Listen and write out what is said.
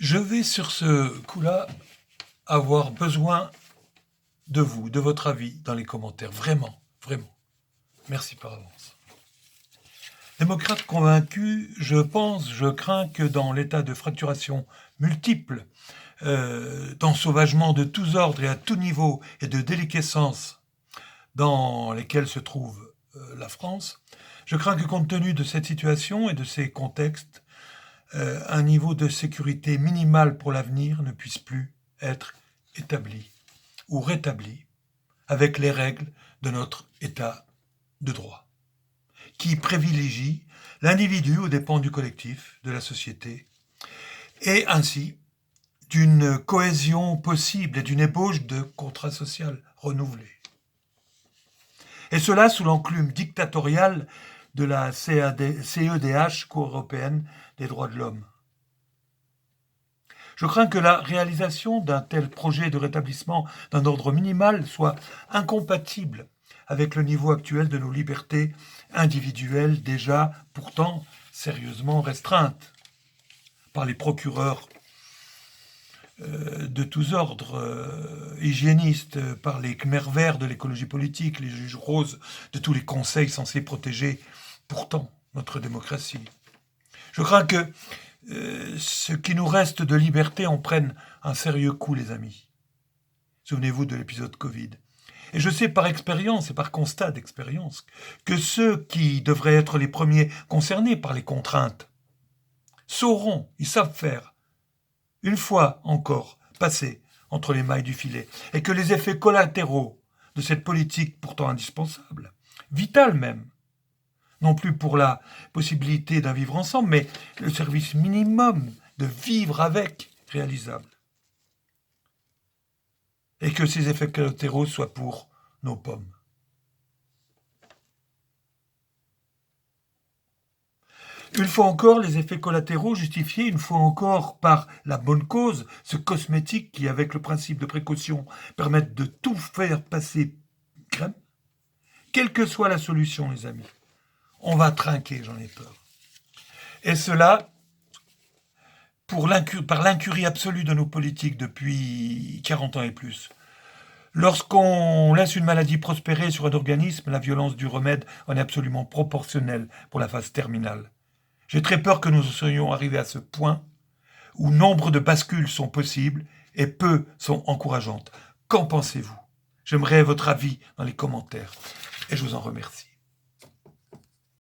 Je vais sur ce coup-là avoir besoin de vous, de votre avis dans les commentaires. Vraiment, vraiment. Merci par avance. Démocrate convaincu, je crains que dans l'état de fracturation multiple, d'ensauvagement de tous ordres et à tout niveau et de déliquescence dans lesquels se trouve la France, je crains que compte tenu de cette situation et de ces contextes, un niveau de sécurité minimal pour l'avenir ne puisse plus être établi ou rétabli avec les règles de notre État de droit, qui privilégie l'individu aux dépens du collectif, de la société, et ainsi d'une cohésion possible et d'une ébauche de contrat social renouvelé. Et cela sous l'enclume dictatoriale de la CEDH, Cour européenne des droits de l'homme. Je crains que la réalisation d'un tel projet de rétablissement d'un ordre minimal soit incompatible avec le niveau actuel de nos libertés individuelles déjà pourtant sérieusement restreintes par les procureurs de tous ordres, hygiénistes, par les Khmers verts de l'écologie politique, les juges roses de tous les conseils censés protéger pourtant notre démocratie. Je crains que ce qui nous reste de liberté en prenne un sérieux coup, les amis. Souvenez-vous de l'épisode Covid. Et je sais par expérience et par constat d'expérience que ceux qui devraient être les premiers concernés par les contraintes sauront, ils savent faire, une fois encore passés entre les mailles du filet, et que les effets collatéraux de cette politique pourtant indispensable, vitale même, non plus pour la possibilité d'un vivre ensemble, mais le service minimum de vivre avec réalisable. Et que ces effets collatéraux soient pour nos pommes. Une fois encore, les effets collatéraux justifiés, une fois encore par la bonne cause, ce cosmétique qui, avec le principe de précaution, permettent de tout faire passer crème, quelle que soit la solution, les amis. On va trinquer, j'en ai peur. Et cela, par l'incurie absolue de nos politiques depuis 40 ans et plus. Lorsqu'on laisse une maladie prospérer sur un organisme, la violence du remède en est absolument proportionnelle pour la phase terminale. J'ai très peur que nous soyons arrivés à ce point où nombre de bascules sont possibles et peu sont encourageantes. Qu'en pensez-vous ? J'aimerais votre avis dans les commentaires et je vous en remercie.